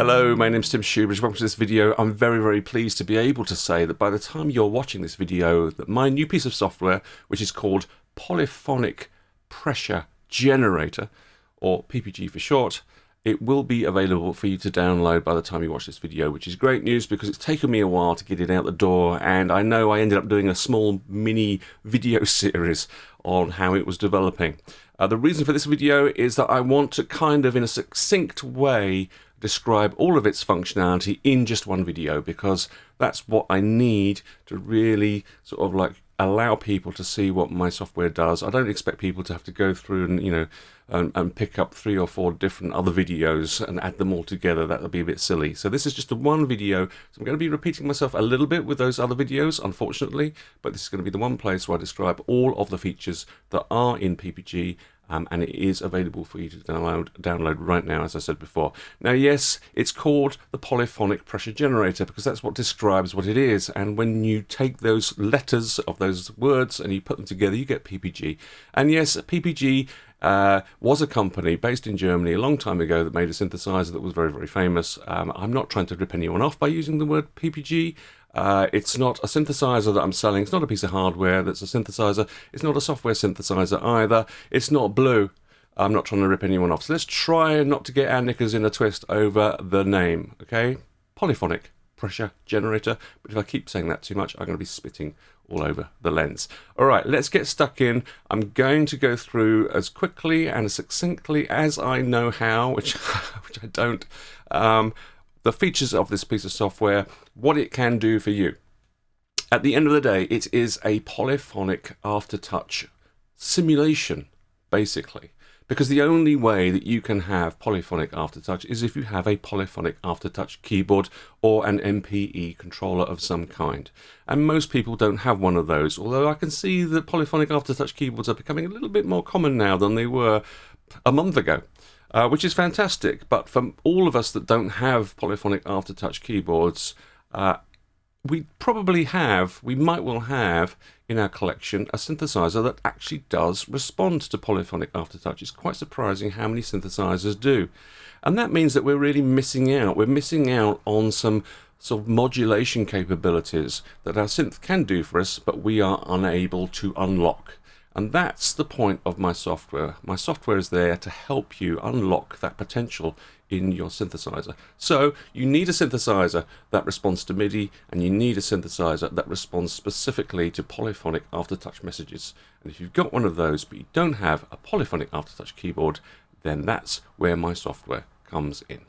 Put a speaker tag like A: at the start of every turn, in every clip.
A: Hello, my name's Tim Shoebridge. Welcome to this video. I'm very pleased to be able to say that by the time you're watching this video, that my new piece of software, which is called Polyphonic Pressure Generator, or PPG for short, it will be available for you to download by the time you watch this video, which is great news because it's taken me a while to get it out the door, and I know I ended up doing a small mini video series on how it was developing. The reason for this video is that I want to kind of, in a succinct way, describe all of its functionality in just one video, because that's what I need to really sort of like allow people to see what my software does. I don't expect people to have to go through and and pick up 3 or 4 different other videos and add them all together. That would be a bit silly. So this is just a one video. So I'm going to be repeating myself a little bit with those other videos, unfortunately, but this is going to be the one place where I describe all of the features that are in PPG. And it is available for you to download right now, as I said before. Now, yes, it's called the Polyphonic Pressure Generator because that's what describes what it is. And when you take those letters of those words and you put them together, you get PPG. And yes, PPG was a company based in Germany a long time ago that made a synthesizer that was very famous. I'm not trying to rip anyone off by using the word PPG. It's not a synthesizer that I'm selling. It's not a piece of hardware that's a synthesizer. It's not a software synthesizer either. It's not blue. I'm not trying to rip anyone off. So let's try not to get our knickers in a twist over the name, okay? Polyphonic Pressure Generator. But if I keep saying that too much, I'm going to be spitting all over the lens. All right, let's get stuck in. I'm going to go through as quickly and as succinctly as I know how, which I don't, the features of this piece of software, what it can do for you. At the end of the day, it is a polyphonic aftertouch simulation, basically. Because the only way that you can have polyphonic aftertouch is if you have a polyphonic aftertouch keyboard or an MPE controller of some kind. And most people don't have one of those, although I can see that polyphonic aftertouch keyboards are becoming a little bit more common now than they were a month ago. Which is fantastic, but for all of us that don't have polyphonic aftertouch keyboards, we might well have in our collection a synthesizer that actually does respond to polyphonic aftertouch. It's quite surprising how many synthesizers do. And that means that we're really missing out. We're missing out on some sort of modulation capabilities that our synth can do for us, but we are unable to unlock. And that's the point of my software. My software is there to help you unlock that potential in your synthesizer. So you need a synthesizer that responds to MIDI, and you need a synthesizer that responds specifically to polyphonic aftertouch messages. And if you've got one of those, but you don't have a polyphonic aftertouch keyboard, then that's where my software comes in.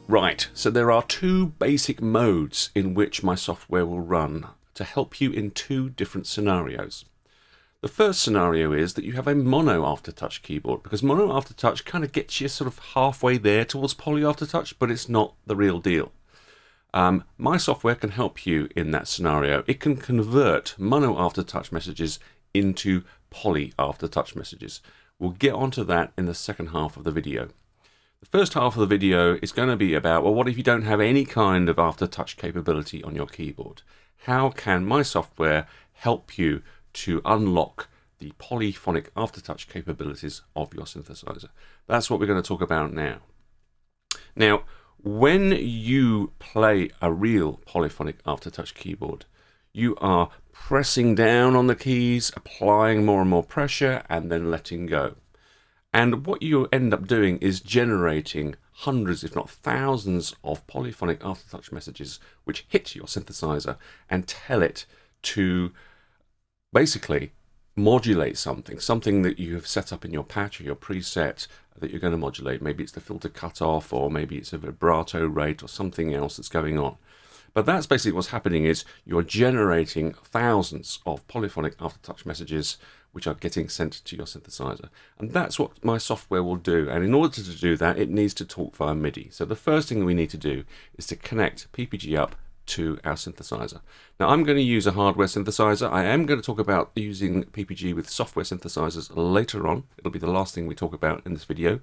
A: Right, so there are 2 basic modes in which my software will run to help you in 2 different scenarios. The first scenario is that you have a mono aftertouch keyboard, because mono aftertouch kind of gets you sort of halfway there towards poly aftertouch, but it's not the real deal. My software can help you in that scenario. It can convert mono aftertouch messages into poly aftertouch messages. We'll get onto that in the second half of the video. The first half of the video is going to be about, well, what if you don't have any kind of aftertouch capability on your keyboard? How can my software help you to unlock the polyphonic aftertouch capabilities of your synthesizer? That's what we're going to talk about now. Now, when you play a real polyphonic aftertouch keyboard, you are pressing down on the keys, applying more and more pressure, and then letting go. And what you end up doing is generating hundreds, if not thousands, of polyphonic aftertouch messages which hit your synthesizer and tell it to basically modulate something that you have set up in your patch or your preset that you're going to modulate. Maybe it's the filter cutoff, or maybe it's a vibrato rate or something else that's going on. But that's basically what's happening, is you're generating thousands of polyphonic aftertouch messages which are getting sent to your synthesizer. And that's what my software will do. And in order to do that, it needs to talk via MIDI. So the first thing we need to do is to connect PPG up to our synthesizer. Now, I'm going to use a hardware synthesizer. I am going to talk about using PPG with software synthesizers later on. It'll be the last thing we talk about in this video.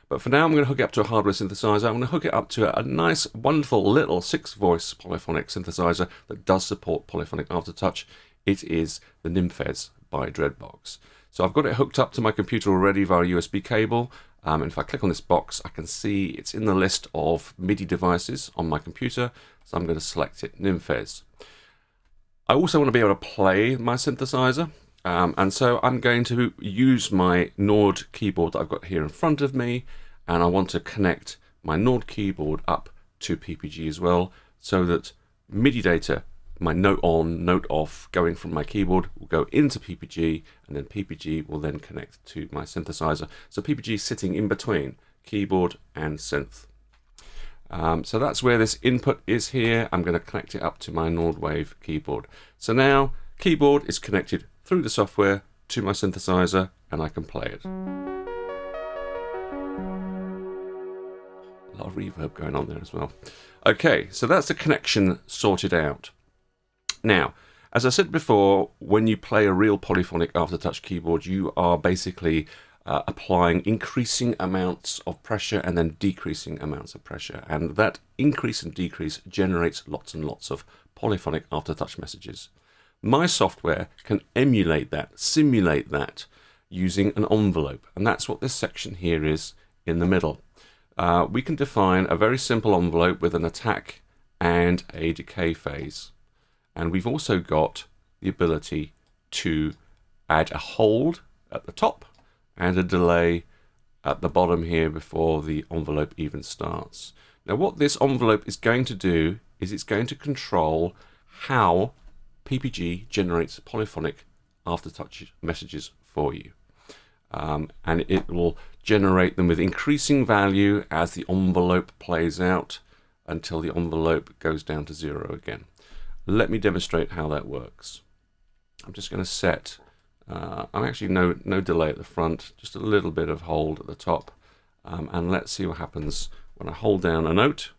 A: But for now, I'm going to hook it up to a hardware synthesizer. I'm going to hook it up to a nice, wonderful little 6-voice polyphonic synthesizer that does support polyphonic aftertouch. It is the Nymphs by Dreadbox. So I've got it hooked up to my computer already via USB cable. And if I click on this box, I can see it's in the list of MIDI devices on my computer. So I'm going to select it, Nymphs. I also want to be able to play my synthesizer. And so I'm going to use my Nord keyboard that I've got here in front of me, and I want to connect my Nord keyboard up to PPG as well, so that MIDI data, my note on, note off, going from my keyboard will go into PPG, and then PPG will then connect to my synthesizer. So PPG is sitting in between keyboard and synth. So that's where this input is here. I'm going to connect it up to my Nord Wave keyboard. So now keyboard is connected through the software to my synthesizer, and I can play it. A lot of reverb going on there as well. Okay, so that's the connection sorted out. Now, as I said before, when you play a real polyphonic aftertouch keyboard, you are basically applying increasing amounts of pressure and then decreasing amounts of pressure. And that increase and decrease generates lots and lots of polyphonic aftertouch messages. My software can emulate that, simulate that, using an envelope. And that's what this section here is in the middle. We can define a very simple envelope with an attack and a decay phase. And we've also got the ability to add a hold at the top and a delay at the bottom here before the envelope even starts. Now, what this envelope is going to do is it's going to control how PPG generates polyphonic aftertouch messages for you. And it will generate them with increasing value as the envelope plays out until the envelope goes down to 0 again. Let me demonstrate how that works. I'm just going to set, I'm actually no delay at the front, just a little bit of hold at the top. And let's see what happens when I hold down a note.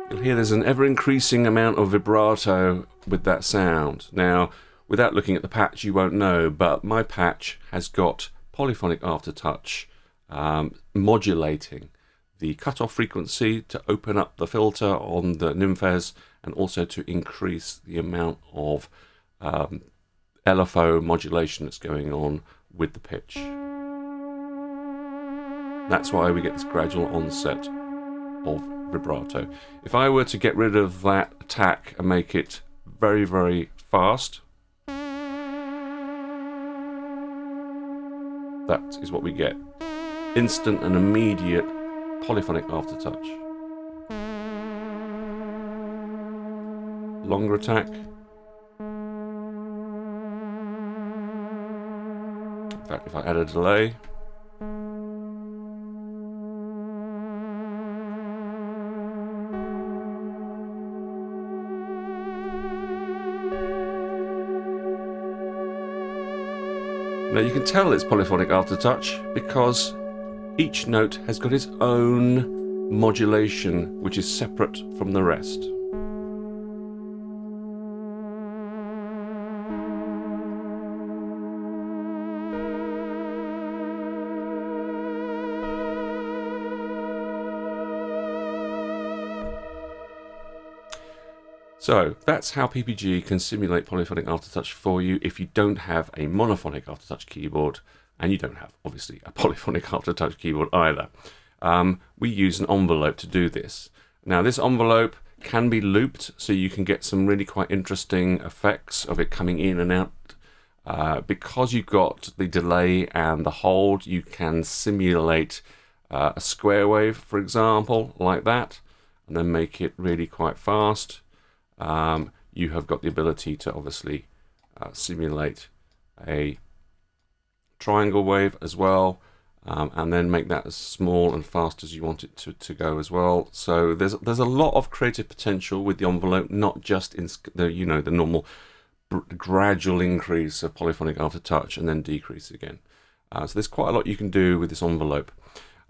A: You'll hear there's an ever-increasing amount of vibrato with that sound. Now, without looking at the patch, you won't know, but my patch has got polyphonic aftertouch modulating the cutoff frequency to open up the filter on the Nymphs, and also to increase the amount of LFO modulation that's going on with the pitch. That's why we get this gradual onset of vibrato. If I were to get rid of that attack and make it very, very fast, that is what we get. Instant and immediate polyphonic aftertouch. Longer attack. In fact, if I add a delay, Now you can tell it's polyphonic aftertouch because each note has got its own modulation, which is separate from the rest. So that's how PPG can simulate polyphonic aftertouch for you if you don't have a monophonic aftertouch keyboard, and you don't have, obviously, a polyphonic aftertouch keyboard either. We use an envelope to do this. Now this envelope can be looped, so you can get some really quite interesting effects of it coming in and out. Because you've got the delay and the hold, you can simulate a square wave, for example, like that, and then make it really quite fast. You have got the ability to obviously simulate a triangle wave as well, and then make that as small and fast as you want it to go as well. So there's a lot of creative potential with the envelope, not just in the the normal gradual increase of polyphonic aftertouch and then decrease again. So there's quite a lot you can do with this envelope.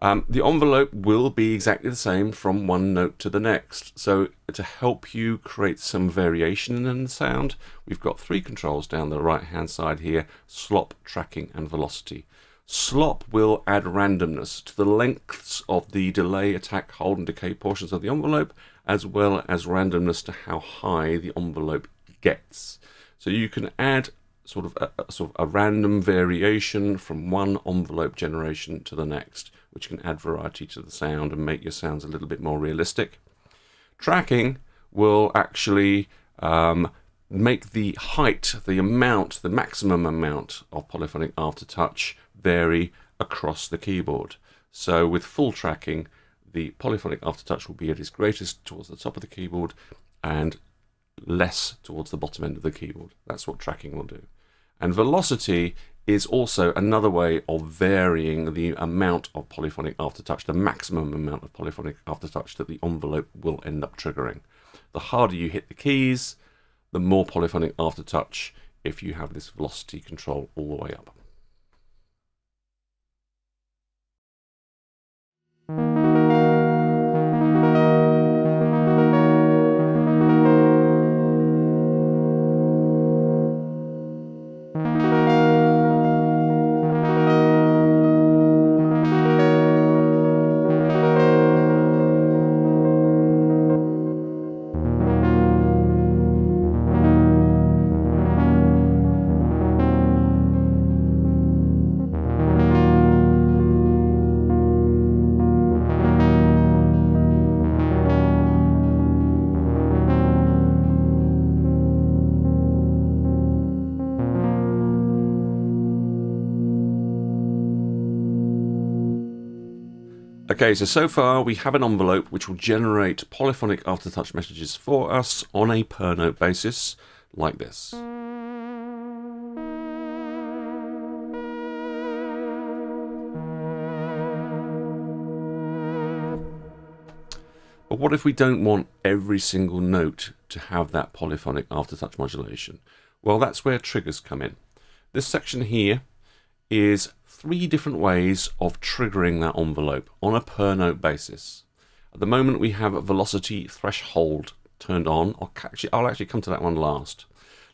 A: The envelope will be exactly the same from one note to the next. So to help you create some variation in the sound, we've got 3 controls down the right hand side here: slop, tracking and velocity. Slop will add randomness to the lengths of the delay, attack, hold and decay portions of the envelope, as well as randomness to how high the envelope gets. So you can add sort of a random variation from one envelope generation to the next, which can add variety to the sound and make your sounds a little bit more realistic. Tracking will actually make the height, the maximum amount of polyphonic aftertouch vary across the keyboard. So with full tracking, the polyphonic aftertouch will be at its greatest towards the top of the keyboard and less towards the bottom end of the keyboard. That's what tracking will do. And velocity is also another way of varying the amount of polyphonic aftertouch, the maximum amount of polyphonic aftertouch that the envelope will end up triggering. The harder you hit the keys, the more polyphonic aftertouch if you have this velocity control all the way up. Okay, so far we have an envelope which will generate polyphonic aftertouch messages for us on a per note basis, like this. But what if we don't want every single note to have that polyphonic aftertouch modulation? Well, that's where triggers come in. This section here is 3 different ways of triggering that envelope on a per note basis. At the moment we have a velocity threshold turned on. I'll actually come to that one last.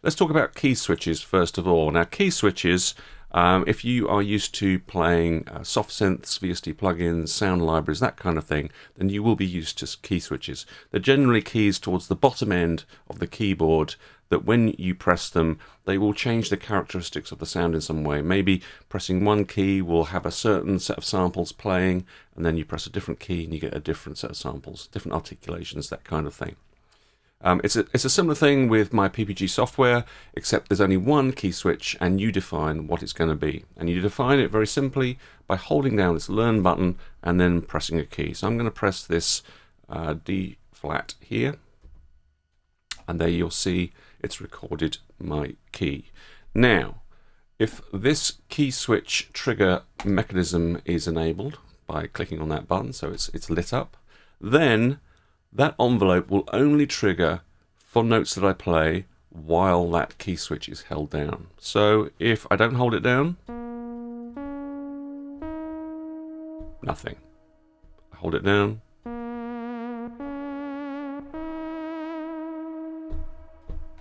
A: Let's talk about key switches first of all. Now key switches, if you are used to playing soft synths, VST plugins, sound libraries, that kind of thing, then you will be used to key switches. They're generally keys towards the bottom end of the keyboard that when you press them, they will change the characteristics of the sound in some way. Maybe pressing one key will have a certain set of samples playing, and then you press a different key and you get a different set of samples, different articulations, that kind of thing. It's a similar thing with my PPG software, except there's only one key switch and you define what it's going to be. And you define it very simply by holding down this learn button and then pressing a key. So I'm going to press this D flat here, and there you'll see it's recorded my key. Now, if this key switch trigger mechanism is enabled by clicking on that button, so it's lit up, then that envelope will only trigger for notes that I play while that key switch is held down. So if I don't hold it down, Nothing. I hold it down.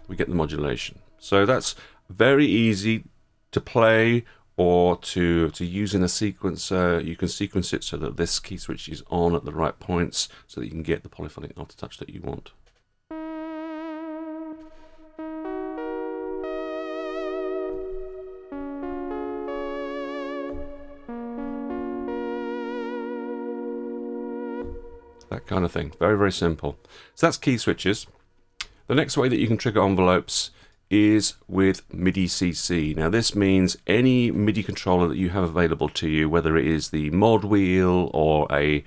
A: We get the modulation. So that's very easy to play or to use in a sequencer. You can sequence it so that this key switch is on at the right points so that you can get the polyphonic aftertouch that you want. That kind of thing. Very, very simple. So that's key switches. The next way that you can trigger envelopes is with MIDI CC. Now this means any MIDI controller that you have available to you, whether it is the mod wheel or a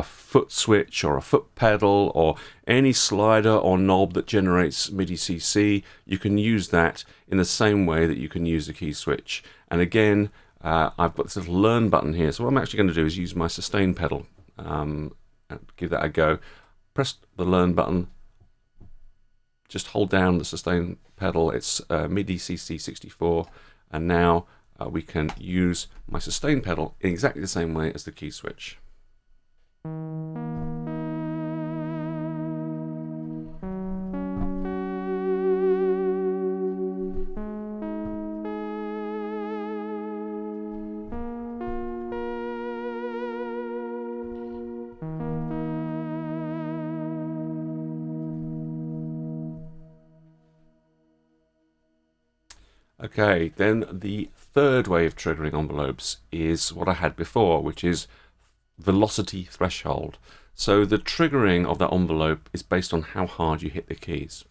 A: foot switch or a foot pedal or any slider or knob that generates MIDI CC, you can use that in the same way that you can use a key switch. And again, I've got this little learn button here. So what I'm actually going to do is use my sustain pedal. And give that a go. Press the learn button. Just hold down the sustain pedal. It's MIDI CC 64, and now we can use my sustain pedal in exactly the same way as the key switch. Okay, then the third way of triggering envelopes is what I had before, which is velocity threshold. So the triggering of that envelope is based on how hard you hit the keys.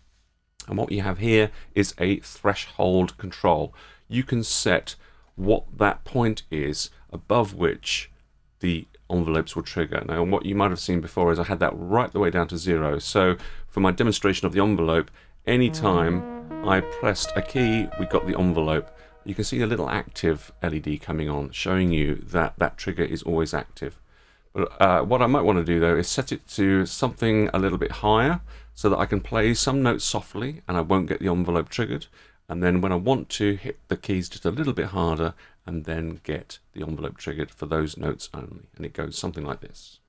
A: And what you have here is a threshold control. You can set what that point is above which the envelopes will trigger. Now, what you might have seen before is I had that right the way down to 0. So for my demonstration of the envelope, anytime I pressed a key, we got the envelope. You can see a little active LED coming on, showing you that that trigger is always active. But what I might want to do though is set it to something a little bit higher so that I can play some notes softly and I won't get the envelope triggered. And then when I want to, hit the keys just a little bit harder and then get the envelope triggered for those notes only. And it goes something like this.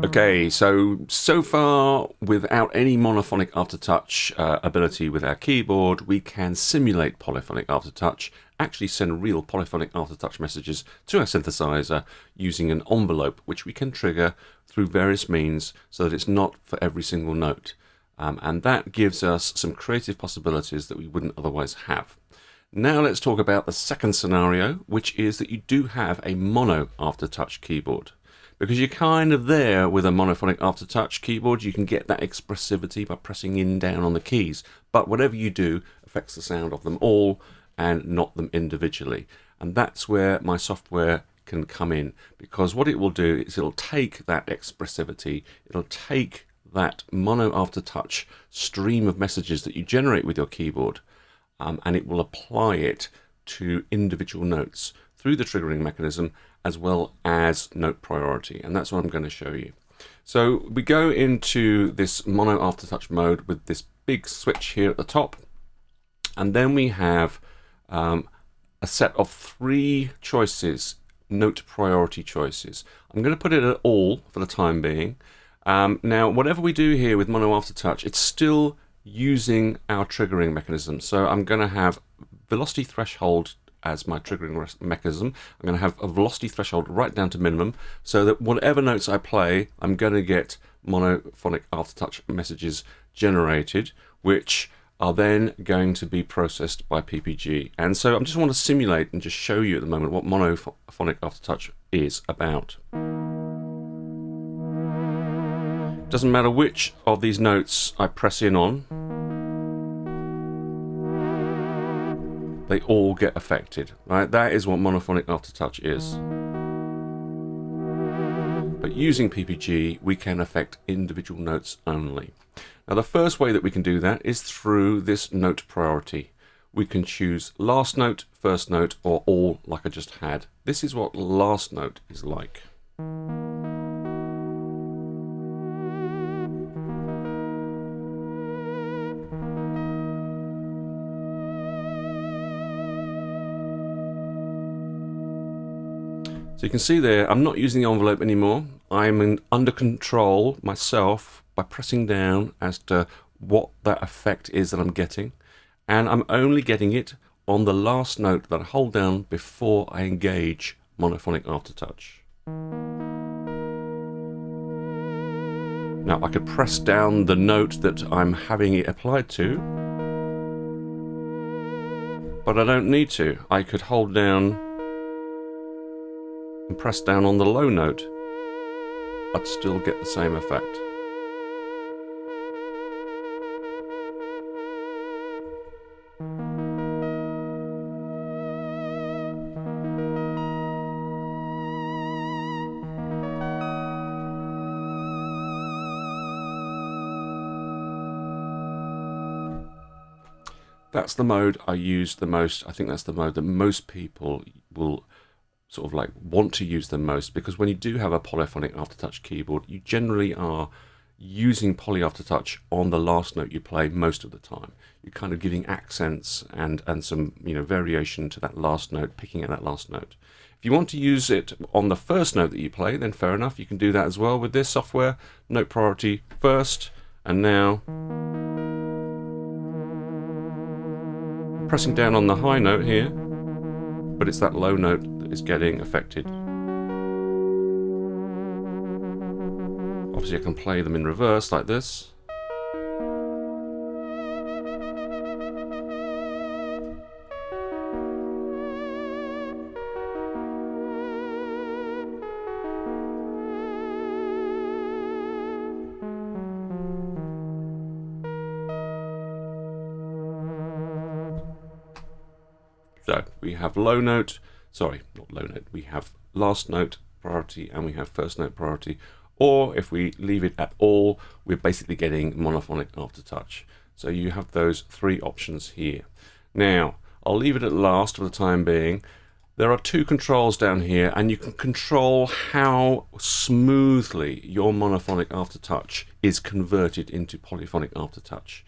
A: Okay, so far, without any monophonic aftertouch ability with our keyboard, we can simulate polyphonic aftertouch, actually send real polyphonic aftertouch messages to our synthesizer using an envelope, which we can trigger through various means so that it's not for every single note. And that gives us some creative possibilities that we wouldn't otherwise have. Now let's talk about the second scenario, which is that you do have a mono aftertouch keyboard. Because you're kind of there with a monophonic aftertouch keyboard, you can get that expressivity by pressing in down on the keys. But whatever you do affects the sound of them all and not them individually. And that's where my software can come in. Because what it will do is it'll take that expressivity, it'll take that mono aftertouch stream of messages that you generate with your keyboard, and it will apply it to individual notes through the triggering mechanism as well as note priority, and that's what I'm going to show you. So we go into this mono aftertouch mode with this big switch here at the top, and then we have a set of 3 choices, note priority choices. I'm going to put it at all for the time being. Now whatever we do here with mono aftertouch, it's still using our triggering mechanism. So I'm going to have velocity threshold as my triggering mechanism. I'm going to have a velocity threshold right down to minimum, so that whatever notes I play, I'm going to get monophonic aftertouch messages generated, which are then going to be processed by PPG. And so I just want to simulate and just show you at the moment what monophonic aftertouch is about. Doesn't matter which of these notes I press in on, they all get affected, right? That is what monophonic aftertouch is. But using PPG, we can affect individual notes only. Now, the first way that we can do that is through this note priority. We can choose last note, first note, or all, like I just had. This is what last note is like. So you can see there, I'm not using the envelope anymore. I'm under control myself by pressing down as to what that effect is that I'm getting. And I'm only getting it on the last note that I hold down before I engage monophonic aftertouch. Now I could press down the note that I'm having it applied to, but I don't need to. I could hold down and press down on the low note. I'd still get the same effect. That's the mode I use the most. I think that's the mode that most people will sort of like want to use the most, because when you do have a polyphonic aftertouch keyboard, you generally are using poly aftertouch on the last note you play most of the time. You're kind of giving accents and some variation to that last note, picking at that last note. If you want to use it on the first note that you play, then fair enough, you can do that as well with this software. Note priority first, and now pressing down on the high note here, but it's that low note that is getting affected. Obviously I can play them in reverse like this. So we have low note, sorry, not low note, we have last note priority and we have first note priority. Or if we leave it at all, we're basically getting monophonic aftertouch. So you have those three options here. Now, I'll leave it at last for the time being. There are two controls down here, and you can control how smoothly your monophonic aftertouch is converted into polyphonic aftertouch.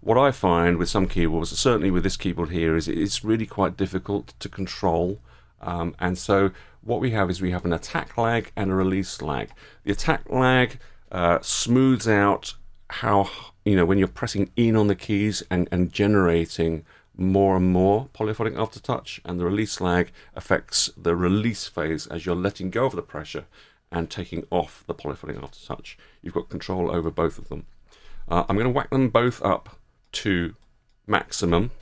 A: What I find with some keyboards, certainly with this keyboard here, is it's really quite difficult to control. And so what we have is we have an attack lag and a release lag. The attack lag smooths out how, when you're pressing in on the keys and generating more and more polyphonic aftertouch, and the release lag affects the release phase as you're letting go of the pressure and taking off the polyphonic aftertouch. You've got control over both of them. I'm going to whack them both up to maximum.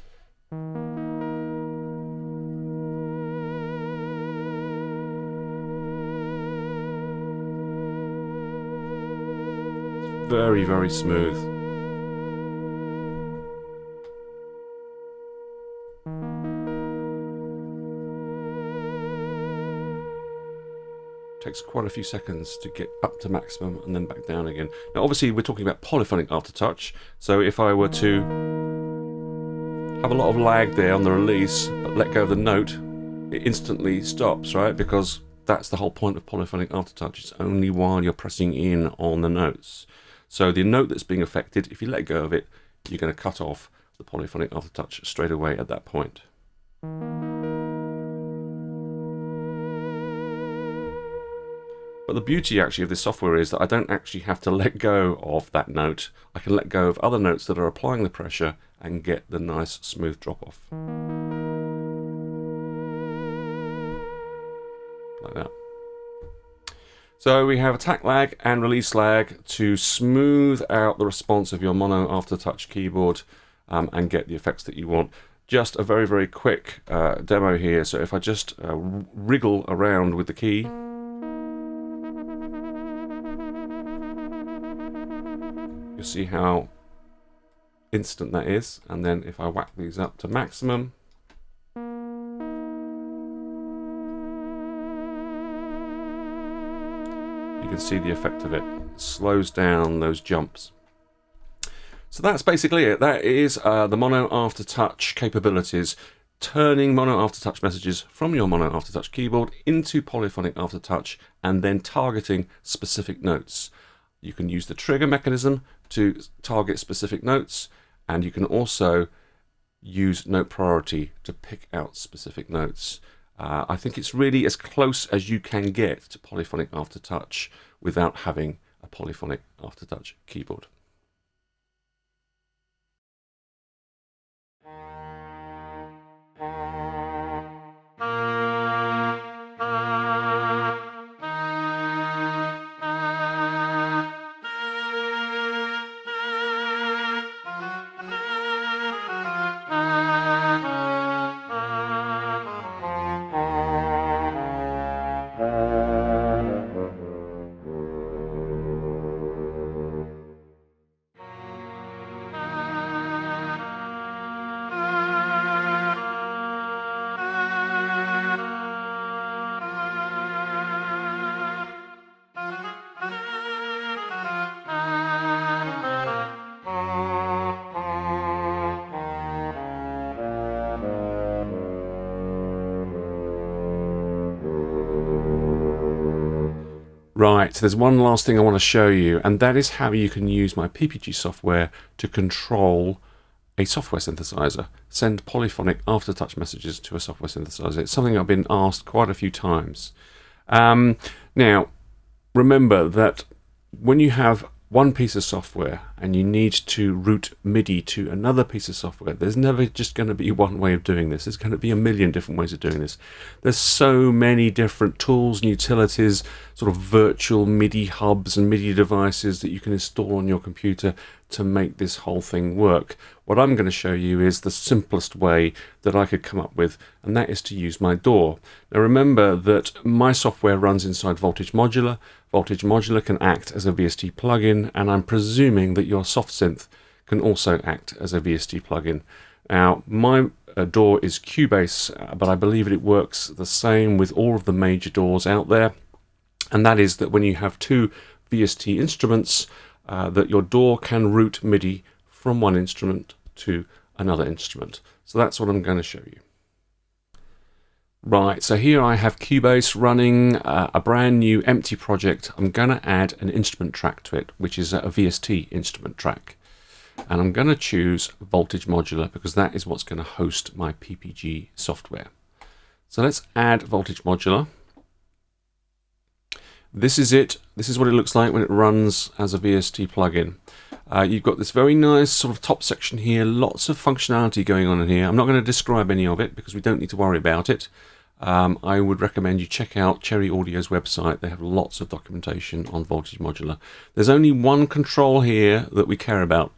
A: It's very, very smooth. Takes quite a few seconds to get up to maximum and then back down again. Now obviously we're talking about polyphonic aftertouch, so if I were to have a lot of lag there on the release but let go of the note, it instantly stops, right? Because that's the whole point of polyphonic aftertouch. It's only while you're pressing in on the notes. So the note that's being affected, if you let go of it, you're going to cut off the polyphonic aftertouch straight away at that point. But the beauty actually of this software is that I don't actually have to let go of that note. I can let go of other notes that are applying the pressure and get the nice smooth drop off. So we have attack lag and release lag to smooth out the response of your mono aftertouch keyboard and get the effects that you want. Just a very, very quick demo here. So if I just wriggle around with the key, you'll see how instant that is. And then if I whack these up to maximum, you can see the effect of it. It slows down those jumps. So that's basically it. That is the mono aftertouch capabilities, turning mono aftertouch messages from your mono aftertouch keyboard into polyphonic aftertouch and then targeting specific notes. You can use the trigger mechanism to target specific notes, and you can also use note priority to pick out specific notes. I think it's really as close as you can get to polyphonic aftertouch without having a polyphonic aftertouch keyboard. Right, so there's one last thing I want to show you, and that is how you can use my PPG software to control a software synthesizer. Send polyphonic aftertouch messages to a software synthesizer. It's something I've been asked quite a few times. Now, remember that when you have one piece of software and you need to route MIDI to another piece of software, there's never just going to be one way of doing this. There's going to be a million different ways of doing this. There's so many different tools and utilities, sort of virtual MIDI hubs and MIDI devices that you can install on your computer to make this whole thing work. What I'm going to show you is the simplest way that I could come up with, and that is to use my DAW. Now remember that my software runs inside Voltage Modular. Voltage Modular can act as a VST plugin, and I'm presuming that your soft synth can also act as a VST plugin. Now, my DAW is Cubase, but I believe it works the same with all of the major DAWs out there, and that is that when you have two VST instruments, that your DAW can route MIDI from one instrument to another instrument. So that's what I'm going to show you. Right, so here I have Cubase running a brand new empty project. I'm going to add an instrument track to it, which is a VST instrument track. And I'm going to choose Voltage Modular because that is what's going to host my PPG software. So let's add Voltage Modular. This is it. This is what it looks like when it runs as a VST plugin. You've got this very nice sort of top section here, lots of functionality going on in here. I'm not going to describe any of it because we don't need to worry about it. I would recommend you check out Cherry Audio's website. They have lots of documentation on Voltage Modular. There's only one control here that we care about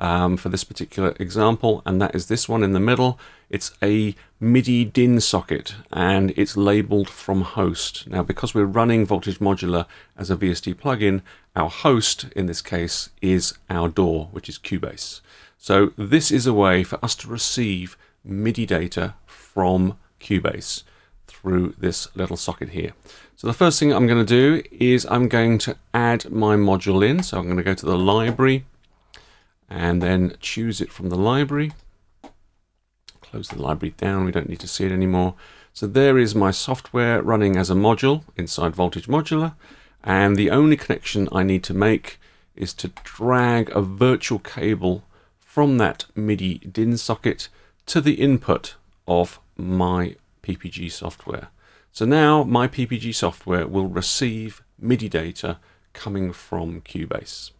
A: for this particular example, and that is this one in the middle. It's a MIDI DIN socket, and it's labeled from host. Now, because we're running Voltage Modular as a VST plugin, our host in this case is our DAW, which is Cubase. So this is a way for us to receive MIDI data from Cubase through this little socket here. So the first thing I'm going to do is I'm going to add my module in. So I'm going to go to the library and then choose it from the library. Close the library down, we don't need to see it anymore. So there is my software running as a module inside Voltage Modular, and the only connection I need to make is to drag a virtual cable from that MIDI DIN socket to the input of my PPG software. So now my PPG software will receive MIDI data coming from Cubase.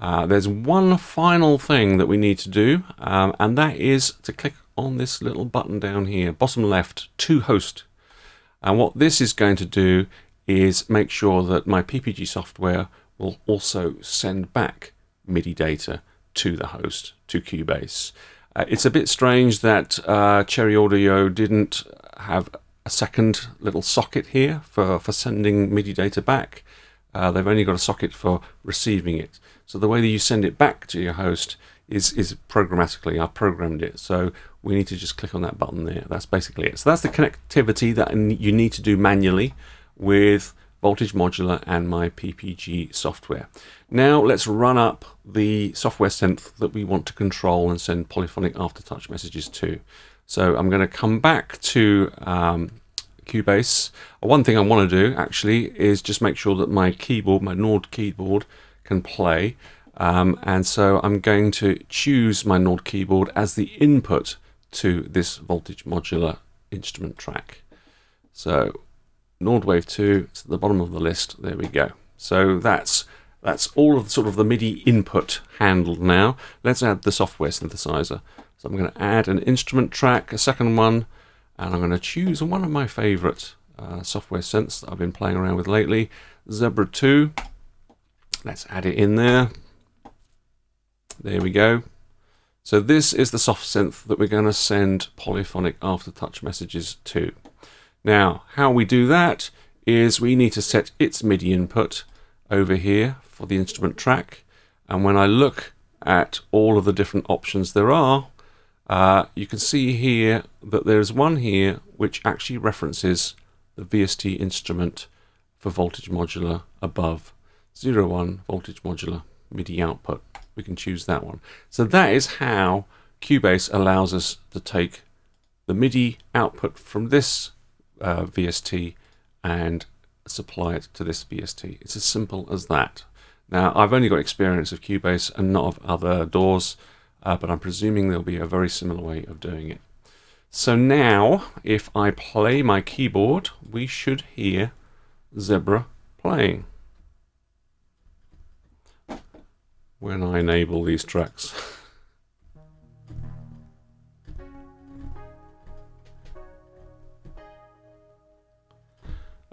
A: There's one final thing that we need to do, and that is to click on this little button down here, bottom left, to host. And what this is going to do is make sure that my PPG software will also send back MIDI data to the host, to Cubase. It's a bit strange that Cherry Audio didn't have a second little socket here for sending MIDI data back. They've only got a socket for receiving it. So the way that you send it back to your host is programmatically. I've programmed it. So we need to just click on that button there. That's basically it. So that's the connectivity that you need to do manually with Voltage Modular and my PPG software. Now let's run up the software synth that we want to control and send polyphonic aftertouch messages to. So I'm going to come back to Cubase. One thing I want to do actually is just make sure that my keyboard, my Nord keyboard, can play. And so I'm going to choose my Nord keyboard as the input to this Voltage Modular instrument track. So Nord Wave 2 is at the bottom of the list. There we go. So that's all of sort of the MIDI input handled now. Let's add the software synthesizer. So I'm going to add an instrument track, a second one, and I'm going to choose one of my favorite software synths that I've been playing around with lately, Zebra 2. Let's add it in there. There we go. So this is the soft synth that we're going to send polyphonic aftertouch messages to. Now, how we do that is we need to set its MIDI input over here for the instrument track. And when I look at all of the different options there are, you can see here that there's one here which actually references the VST instrument for Voltage Modular above 01 Voltage Modular MIDI output. We can choose that one. So that is how Cubase allows us to take the MIDI output from this VST and supply it to this VST. It's as simple as that. Now, I've only got experience of Cubase and not of other DAWs, but I'm presuming there'll be a very similar way of doing it. So now, if I play my keyboard, we should hear Zebra playing when I enable these tracks.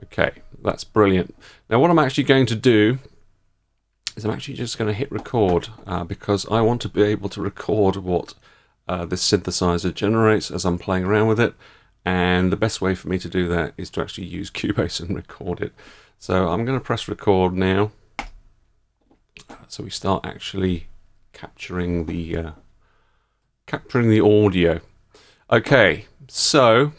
A: Okay, that's brilliant. Now what I'm actually going to do is I'm actually just going to hit record because I want to be able to record what this synthesizer generates as I'm playing around with it, and the best way for me to do that is to actually use Cubase and record it. So I'm going to press record now, so we start actually capturing the audio. Okay, so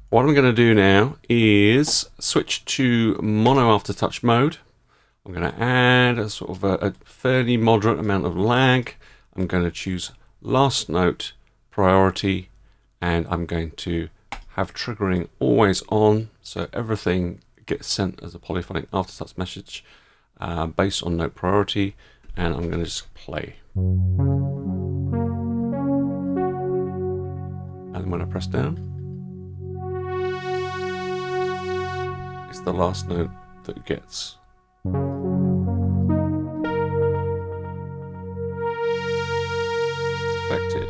A: what I'm going to do now is switch to mono aftertouch mode. I'm going to add a sort of a fairly moderate amount of lag. I'm going to choose last note priority, and I'm going to have triggering always on, so everything gets sent as a polyphonic aftertouch message based on note priority, and I'm going to just play. And when I press down, it's the last note that gets affected.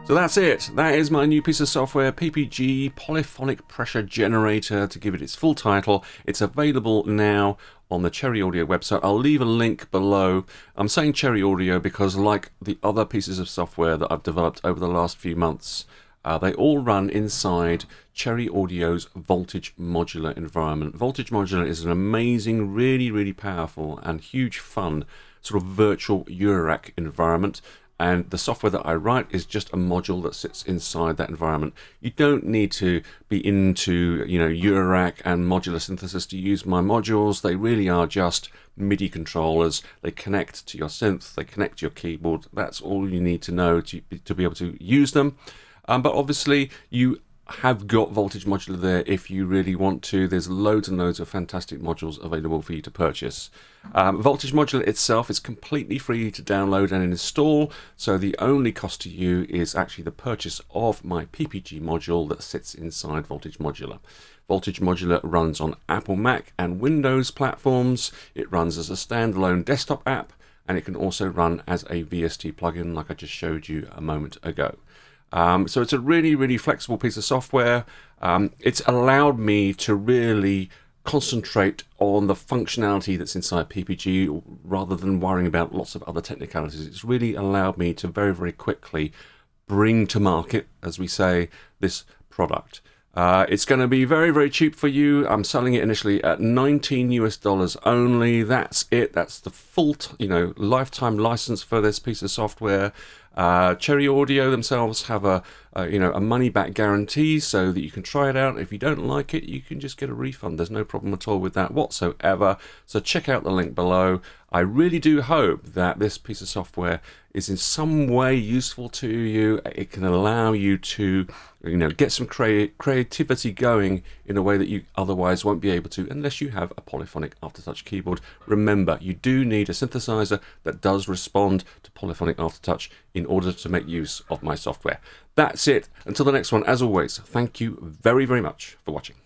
A: So that's it. That is my new piece of software, PPG, Polyphonic Pressure Generator, to give it its full title. It's available now on the Cherry Audio website. I'll leave a link below. I'm saying Cherry Audio because, like the other pieces of software that I've developed over the last few months, they all run inside Cherry Audio's Voltage Modular environment. Voltage Modular is an amazing, really, really powerful and huge fun sort of virtual Eurorack environment. And the software that I write is just a module that sits inside that environment. You don't need to be into, Eurorack and modular synthesis to use my modules. They really are just MIDI controllers. They connect to your synth, they connect to your keyboard. That's all you need to know to be able to use them. But obviously, you have got Voltage Modular there if you really want to. There's loads and loads of fantastic modules available for you to purchase. Voltage Modular itself is completely free to download and install, so the only cost to you is actually the purchase of my PPG module that sits inside Voltage Modular. Voltage Modular runs on Apple, Mac and Windows platforms. It runs as a standalone desktop app, and it can also run as a VST plugin like I just showed you a moment ago. So it's a really, really flexible piece of software. It's allowed me to really concentrate on the functionality that's inside PPG rather than worrying about lots of other technicalities. It's really allowed me to very, very quickly bring to market, as we say, this product. It's going to be very, very cheap for you. I'm selling it initially at $19 US only. That's it. That's the full, lifetime license for this piece of software. Cherry Audio themselves have a money-back guarantee, so that you can try it out. If you don't like it, you can just get a refund. There's no problem at all with that whatsoever. So check out the link below. I really do hope that this piece of software is in some way useful to you. It can allow you to, get some creativity going in a way that you otherwise won't be able to unless you have a Polyphonic aftertouch keyboard. Remember, you do need a synthesizer that does respond to Polyphonic aftertouch in order to make use of my software. That's it. Until the next one, as always, thank you very, very much for watching.